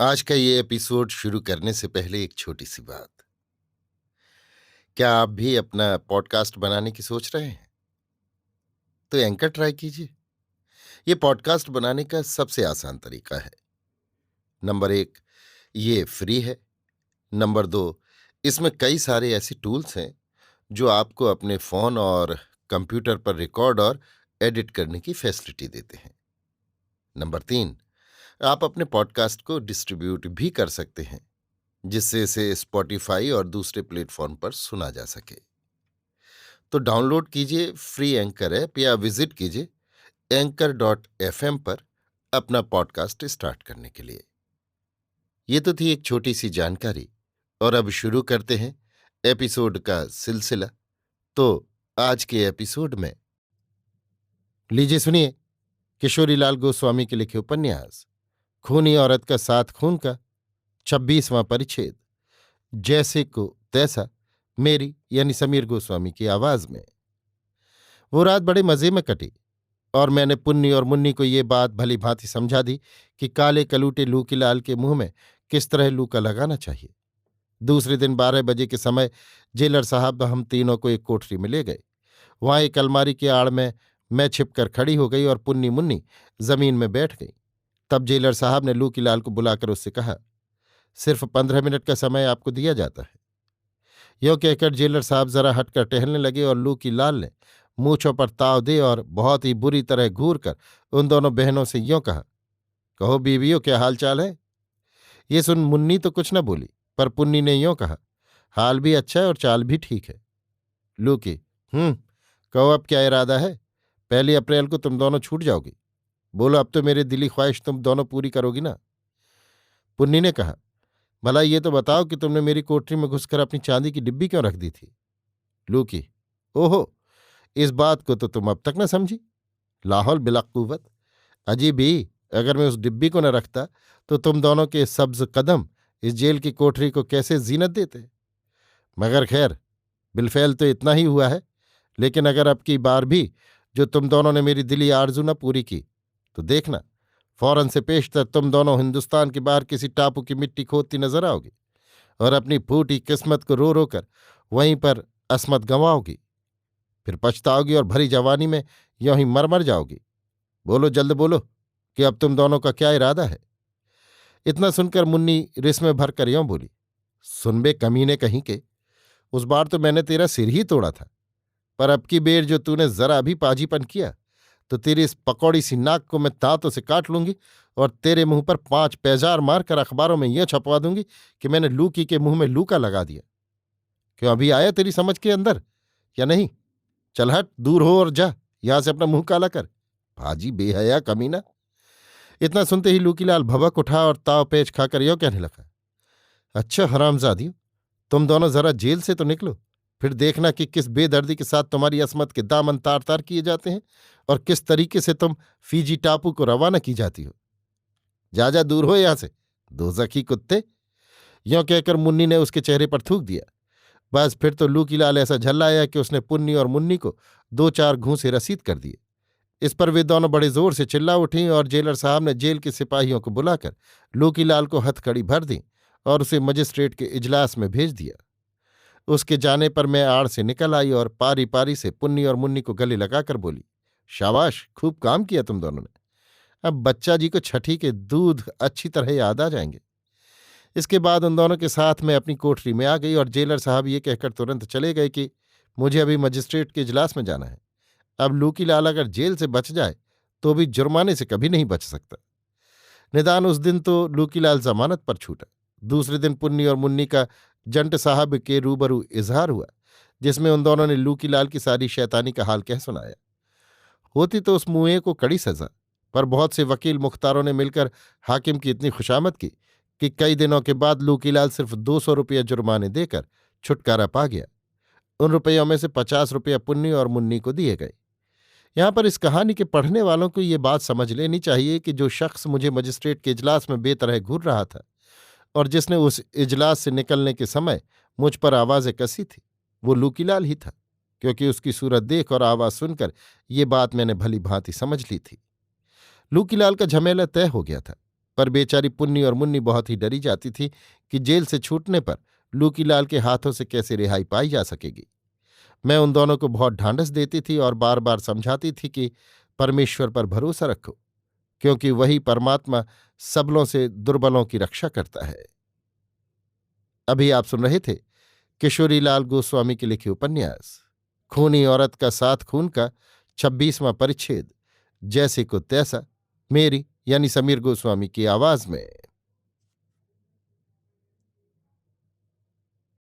आज का ये एपिसोड शुरू करने से पहले एक छोटी सी बात। क्या आप भी अपना पॉडकास्ट बनाने की सोच रहे हैं? तो एंकर ट्राई कीजिए। ये पॉडकास्ट बनाने का सबसे आसान तरीका है। नंबर 1, ये फ्री है। नंबर 2, इसमें कई सारे ऐसे टूल्स हैं जो आपको अपने फोन और कंप्यूटर पर रिकॉर्ड और एडिट करने की फैसिलिटी देते हैं। नंबर 3, आप अपने पॉडकास्ट को डिस्ट्रीब्यूट भी कर सकते हैं, जिससे इसे स्पॉटिफाई और दूसरे प्लेटफॉर्म पर सुना जा सके। तो डाउनलोड कीजिए फ्री एंकर ऐप या विजिट कीजिए anchor.fm पर अपना पॉडकास्ट स्टार्ट करने के लिए। ये तो थी एक छोटी सी जानकारी, और अब शुरू करते हैं एपिसोड का सिलसिला। तो आज के एपिसोड में लीजिए सुनिए किशोरीलाल गोस्वामी के लिखे उपन्यास खूनी औरत का सात खून का 26वां परिच्छेद, जैसे को तैसा, मेरी यानी समीर गोस्वामी की आवाज में। वो रात बड़े मजे में कटी और मैंने पुन्नी और मुन्नी को ये बात भली भांति समझा दी कि काले कलूटे लूकीलाल के मुंह में किस तरह लूका लगाना चाहिए। दूसरे दिन 12 बजे के समय जेलर साहब हम तीनों को एक कोठरी में ले गए। वहां एक अलमारी की आड़ में मैं छिपकर खड़ी हो गई और पुन्नी मुन्नी जमीन में बैठ गई। तब जेलर साहब ने लूकीलाल को बुलाकर उससे कहा, सिर्फ 15 मिनट का समय आपको दिया जाता है। यों कहकर जेलर साहब जरा हटकर टहलने लगे और लूकीलाल ने मूंछों पर ताव दे और बहुत ही बुरी तरह घूर कर उन दोनों बहनों से यों कहा, कहो बीवियों, क्या हाल चाल है? ये सुन मुन्नी तो कुछ न बोली, पर पुन्नी ने यों कहा, हाल भी अच्छा है और चाल भी ठीक है। लूकी, कहो अब क्या इरादा है? 1 अप्रैल को तुम दोनों छूट जाओगी। बोलो, अब तो मेरी दिली ख्वाहिश तुम दोनों पूरी करोगी ना? पुन्नी ने कहा, भला ये तो बताओ कि तुमने मेरी कोठरी में घुसकर अपनी चांदी की डिब्बी क्यों रख दी थी? लूकी, ओहो, इस बात को तो तुम अब तक न समझी। लाहौल बिला कुव्वत, अजीब ही, अगर मैं उस डिब्बी को न रखता तो तुम दोनों के सब्ज कदम इस जेल की कोठरी को कैसे जीनत देते। मगर खैर, बिलफैल तो इतना ही हुआ है। लेकिन अगर अब की बार भी जो तुम दोनों ने मेरी दिली आरजू न पूरी की तो देखना, फौरन से पेशतर तुम दोनों हिंदुस्तान के बाहर किसी टापू की मिट्टी खोदती नजर आओगी और अपनी फूटी किस्मत को रो रो कर वहीं पर असमत गंवाओगी। फिर पछताओगी और भरी जवानी में यों ही मर मर जाओगी। बोलो, जल्द बोलो कि अब तुम दोनों का क्या इरादा है। इतना सुनकर मुन्नी रिस में भरकर यों बोली, सुन बे कमीने कहीं के, उस बार तो मैंने तेरा सिर ही तोड़ा था, पर अब की बेर जो तूने जरा भी पाजीपन किया तो तेरी इस पकौड़ी सी नाक को मैं दांतों से काट लूंगी और तेरे मुंह पर 5 पैजार मारकर अखबारों में यह छपवा दूंगी कि मैंने लूकी के मुंह में लूका लगा दिया। क्यों, अभी आया तेरी समझ के अंदर या नहीं? चल हट, दूर हो और जा यहां से अपना मुंह काला कर, भाजी बेहया कमीना। इतना सुनते ही लूकीलाल भभक उठा और ताव पेच खाकर यो कहने लगा, अच्छा हरामजादियों, तुम दोनों जरा जेल से तो निकलो, फिर देखना कि किस बेदर्दी के साथ तुम्हारी असमत के दामन तार तार किए जाते हैं और किस तरीके से तुम फीजी टापू को रवाना की जाती हो। जा जा, दूर हो यहां से, दोजखी कुत्ते। यों कहकर मुन्नी ने उसके चेहरे पर थूक दिया। बस फिर तो लूकीलाल ऐसा झल्लाया कि उसने पुन्नी और मुन्नी को 2-4 घूंसे रसीद कर दिए। इस पर वे दोनों बड़े जोर से चिल्ला उठी और जेलर साहब ने जेल के सिपाहियों को बुलाकर लूकीलाल को हथकड़ी भर दी और उसे मजिस्ट्रेट के इजलास में भेज दिया। उसके जाने पर मैं आड़ से निकल आई और पारी पारी से पुन्नी और मुन्नी को गले लगाकर बोली, शाबाश, खूब काम किया तुम दोनों ने। अब बच्चा जी को छठी के दूध अच्छी तरह याद आ जाएंगे। इसके बाद उन दोनों के साथ मैं अपनी कोठरी में आ गई और जेलर साहब ये कहकर तुरंत चले गए कि मुझे अभी मजिस्ट्रेट के इजलास में जाना है। अब लूकीलाल अगर जेल से बच जाए तो भी जुर्माने से कभी नहीं बच सकता। निदान उस दिन तो लूकीलाल जमानत पर छूटा। दूसरे दिन पुन्नी और मुन्नी का जंट साहब के रूबरू इजहार हुआ, जिसमें उन दोनों ने लूकीलाल की सारी शैतानी का हाल कह सुनाया। होती तो उस मुए को कड़ी सजा, पर बहुत से वकील मुख्तारों ने मिलकर हाकिम की इतनी खुशामद की कि कई दिनों के बाद लूकीलाल सिर्फ 200 रुपये जुर्माने देकर छुटकारा पा गया। उन रुपयों में से 50 रुपया पुन्नी और मुन्नी को दिए गए। यहाँ पर इस कहानी के पढ़ने वालों को ये बात समझ लेनी चाहिए कि जो शख्स मुझे मजिस्ट्रेट के इजलास में बेतरह घूर रहा था और जिसने उस इजलास से निकलने के समय मुझ पर आवाज़ें कसी थी, वो लूकीलाल ही था, क्योंकि उसकी सूरत देख और आवाज़ सुनकर ये बात मैंने भली भांति समझ ली थी। लूकीलाल का झमेला तय हो गया था। पर बेचारी पुन्नी और मुन्नी बहुत ही डरी जाती थी कि जेल से छूटने पर लूकीलाल के हाथों से कैसे रिहाई पाई जा सकेगी। मैं उन दोनों को बहुत ढांढस देती थी और बार बार समझाती थी कि परमेश्वर पर भरोसा रखो, क्योंकि वही परमात्मा सबलों से दुर्बलों की रक्षा करता है। अभी आप सुन रहे थे किशोरीलाल गोस्वामी के लिखे उपन्यास खूनी औरत का साथ खून का 26वां परिच्छेद, जैसे को तैसा, मेरी यानी समीर गोस्वामी की आवाज में।